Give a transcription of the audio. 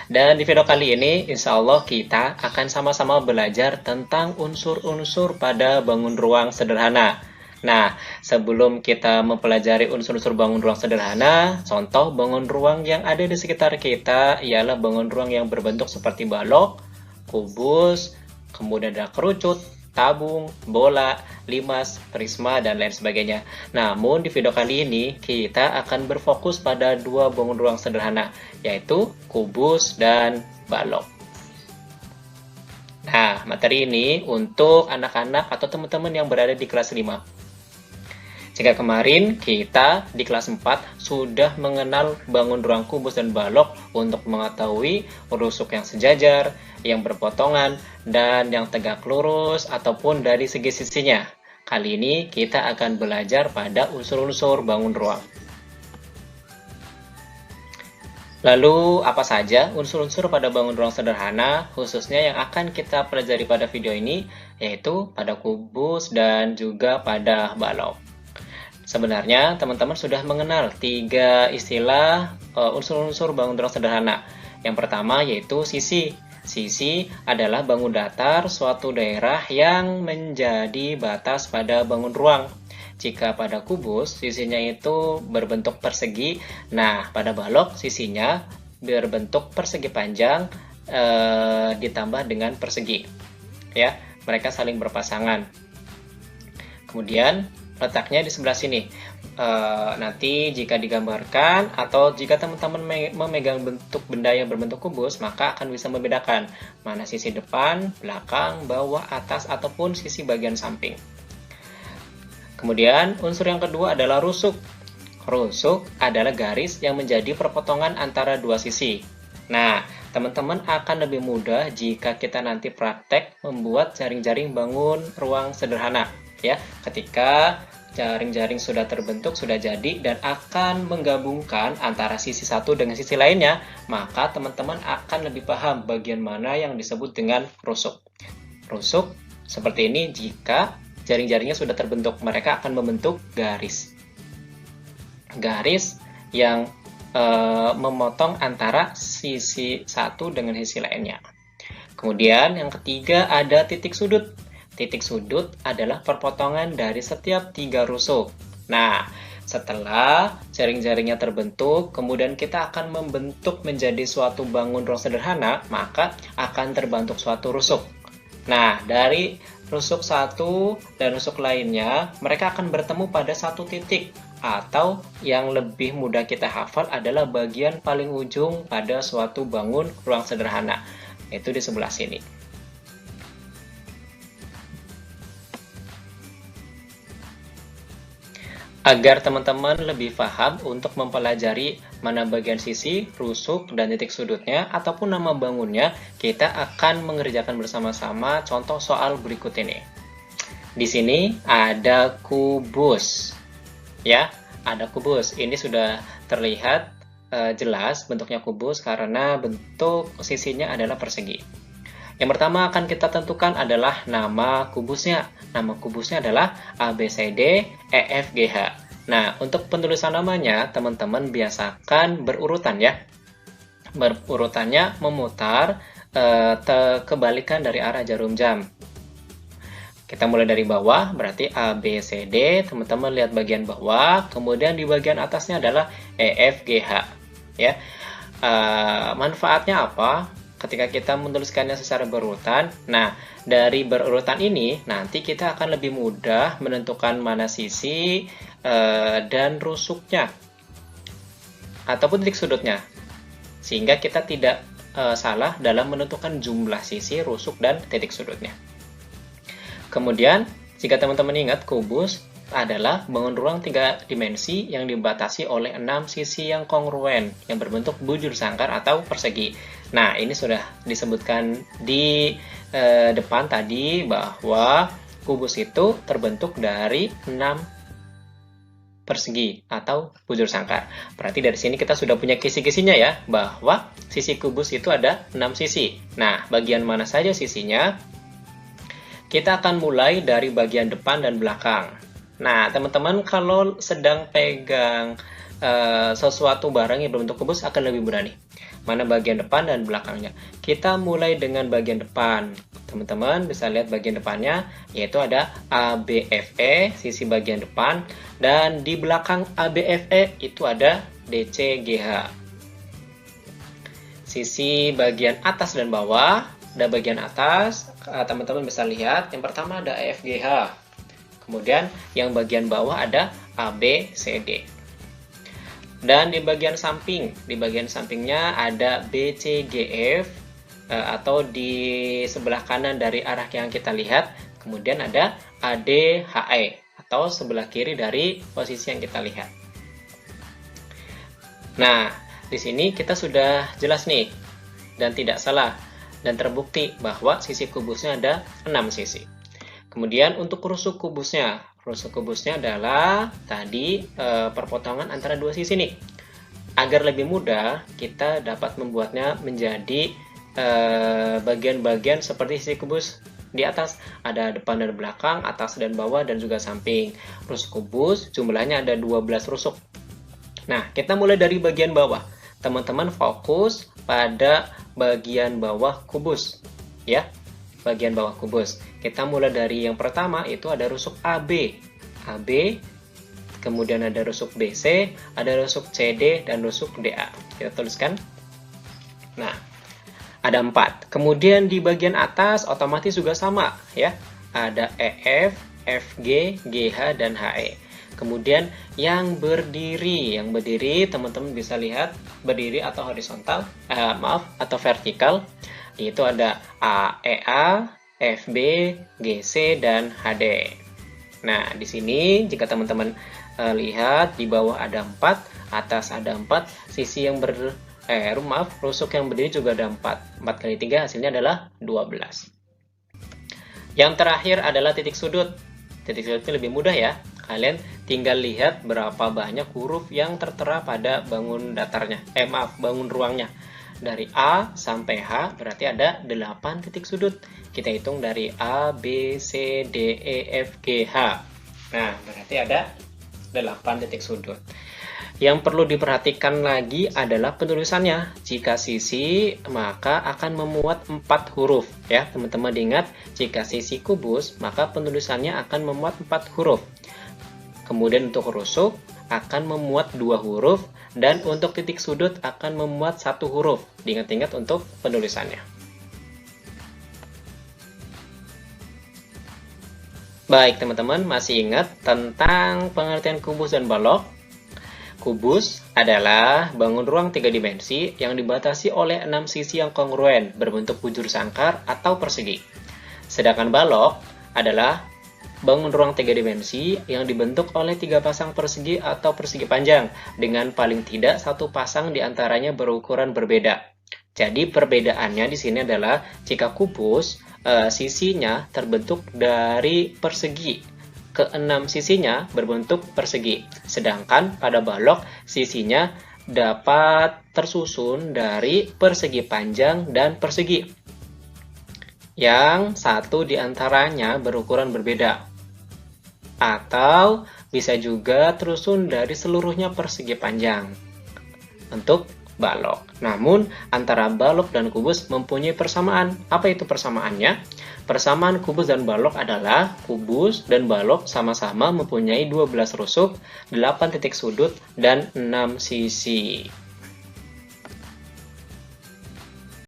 Dan di video kali ini, insya Allah kita akan sama-sama belajar tentang unsur-unsur pada bangun ruang sederhana. Nah, sebelum kita mempelajari unsur-unsur bangun ruang sederhana, contoh bangun ruang yang ada di sekitar kita ialah bangun ruang yang berbentuk seperti balok, kubus, kemudian ada kerucut, tabung, bola, limas, prisma, dan lain sebagainya. Namun di video kali ini kita akan berfokus pada dua bangun ruang sederhana, yaitu kubus dan balok. Nah, materi ini untuk anak-anak atau teman-teman yang berada di kelas 5. Jika kemarin kita di kelas 4 sudah mengenal bangun ruang kubus dan balok untuk mengetahui rusuk yang sejajar, yang berpotongan, dan yang tegak lurus ataupun dari segi sisinya. Kali ini kita akan belajar pada unsur-unsur bangun ruang. Lalu apa saja unsur-unsur pada bangun ruang sederhana, khususnya yang akan kita pelajari pada video ini, yaitu pada kubus dan juga pada balok. Sebenarnya teman-teman sudah mengenal tiga istilah unsur-unsur bangun ruang sederhana. Yang pertama yaitu sisi. Sisi adalah bangun datar suatu daerah yang menjadi batas pada bangun ruang. Jika pada kubus sisinya itu berbentuk persegi, nah pada balok sisinya berbentuk persegi panjang ditambah dengan persegi. Ya, mereka saling berpasangan. Kemudian letaknya di sebelah sini. Nanti jika digambarkan atau jika teman-teman memegang bentuk benda yang berbentuk kubus, maka akan bisa membedakan mana sisi depan, belakang, bawah, atas, ataupun sisi bagian samping. Kemudian unsur yang kedua adalah rusuk. Rusuk adalah garis yang menjadi perpotongan antara dua sisi. Nah, teman-teman akan lebih mudah jika kita nanti praktek membuat jaring-jaring bangun ruang sederhana. Ya, ketika jaring-jaring sudah terbentuk, sudah jadi, dan akan menggabungkan antara sisi satu dengan sisi lainnya, maka teman-teman akan lebih paham bagian mana yang disebut dengan rusuk. Rusuk seperti ini jika jaring-jaringnya sudah terbentuk, mereka akan membentuk garis. Garis yang memotong antara sisi satu dengan sisi lainnya. Kemudian yang ketiga ada titik sudut. Titik sudut adalah perpotongan dari setiap tiga rusuk. Nah, setelah jaring-jaringnya terbentuk, kemudian kita akan membentuk menjadi suatu bangun ruang sederhana, maka akan terbentuk suatu rusuk. Nah, dari rusuk satu dan rusuk lainnya, mereka akan bertemu pada satu titik. Atau yang lebih mudah kita hafal adalah bagian paling ujung pada suatu bangun ruang sederhana, yaitu di sebelah sini. Agar teman-teman lebih paham untuk mempelajari mana bagian sisi, rusuk, dan titik sudutnya, ataupun nama bangunnya, kita akan mengerjakan bersama-sama contoh soal berikut ini. Di sini ada kubus. Ya, ada kubus. Ini sudah terlihat jelas bentuknya kubus karena bentuk sisinya adalah persegi. Yang pertama akan kita tentukan adalah nama kubusnya. Nama kubusnya adalah ABCD EFGH. Nah, untuk penulisan namanya, teman-teman biasakan berurutan ya. Berurutannya memutar kebalikan dari arah jarum jam. Kita mulai dari bawah, berarti ABCD. Teman-teman lihat bagian bawah, kemudian di bagian atasnya adalah EFGH. Ya, manfaatnya apa? Ketika kita menuliskannya secara berurutan, nah dari berurutan ini nanti kita akan lebih mudah menentukan mana sisi dan rusuknya ataupun titik sudutnya, sehingga kita tidak salah dalam menentukan jumlah sisi, rusuk, dan titik sudutnya. Kemudian jika teman-teman ingat, kubus adalah bangun ruang 3 dimensi yang dibatasi oleh 6 sisi yang kongruen yang berbentuk bujur sangkar atau persegi. Nah, ini sudah disebutkan di depan tadi bahwa kubus itu terbentuk dari 6 persegi atau bujur sangkar. Berarti dari sini kita sudah punya kisi-kisinya ya, bahwa sisi kubus itu ada 6 sisi. Nah, bagian mana saja sisinya? Kita akan mulai dari bagian depan dan belakang. Nah, teman-teman kalau sedang pegang sesuatu barang yang berbentuk kubus akan lebih mudah nih. Mana bagian depan dan belakangnya. Kita mulai dengan bagian depan. Teman-teman bisa lihat bagian depannya, yaitu ada ABFE, sisi bagian depan. Dan di belakang ABFE itu ada DCGH. Sisi bagian atas dan bawah, ada bagian atas, teman-teman bisa lihat. Yang pertama ada EFGH. Kemudian yang bagian bawah ada ABCD. Dan di bagian sampingnya ada BCGF, atau di sebelah kanan dari arah yang kita lihat. Kemudian ada ADHE, atau sebelah kiri dari posisi yang kita lihat. Nah, di sini kita sudah jelas nih, dan tidak salah, dan terbukti bahwa sisi kubusnya ada 6 sisi. Kemudian untuk rusuk kubusnya adalah tadi perpotongan antara dua sisi nih. Agar lebih mudah, kita dapat membuatnya menjadi bagian-bagian seperti sisi kubus di atas. Ada depan dan belakang, atas dan bawah, dan juga samping. Rusuk kubus jumlahnya ada 12 rusuk. Nah, kita mulai dari bagian bawah. Teman-teman fokus pada bagian bawah kubus, ya. Bagian bawah kubus. Kita mulai dari yang pertama, itu ada rusuk AB. Kemudian ada rusuk BC, ada rusuk CD, dan rusuk DA. Kita tuliskan. Nah, ada 4. Kemudian di bagian atas otomatis juga sama, ya. Ada EF, FG, GH, dan HE. Kemudian yang berdiri teman-teman bisa lihat berdiri atau horizontal, atau vertikal. Itu ada AEA, FB, GC, dan HD. Nah, di sini jika teman-teman lihat di bawah ada 4, atas ada 4, sisi yang rusuk yang berdiri juga ada 4. 4 kali 3 hasilnya adalah 12. Yang terakhir adalah titik sudut. Titik sudut ini lebih mudah ya. Kalian tinggal lihat berapa banyak huruf yang tertera pada bangun datarnya. Bangun ruangnya. Dari A sampai H berarti ada 8 titik sudut. Kita hitung dari A, B, C, D, E, F, G, H. Nah, berarti ada 8 titik sudut. Yang perlu diperhatikan lagi adalah penulisannya. Jika sisi, maka akan memuat 4 huruf. Ya, teman-teman ingat, jika sisi kubus, maka penulisannya akan memuat 4 huruf. Kemudian untuk rusuk akan memuat 2 huruf, dan untuk titik sudut akan memuat 1 huruf. Diingat-ingat untuk penulisannya. Baik teman-teman, masih ingat tentang pengertian kubus dan balok? Kubus adalah bangun ruang 3 dimensi yang dibatasi oleh 6 sisi yang kongruen berbentuk bujur sangkar atau persegi. Sedangkan balok adalah bangun ruang 3 dimensi yang dibentuk oleh 3 pasang persegi atau persegi panjang dengan paling tidak 1 pasang diantaranya berukuran berbeda. Jadi perbedaannya di sini adalah jika kubus sisinya terbentuk dari persegi, ke-6 sisinya berbentuk persegi. Sedangkan pada balok sisinya dapat tersusun dari persegi panjang dan persegi, yang satu diantaranya berukuran berbeda. Atau bisa juga tersusun dari seluruhnya persegi panjang untuk balok. Namun antara balok dan kubus mempunyai persamaan. Apa itu persamaannya? Persamaan kubus dan balok adalah kubus dan balok sama-sama mempunyai 12 rusuk, 8 titik sudut, dan 6 sisi.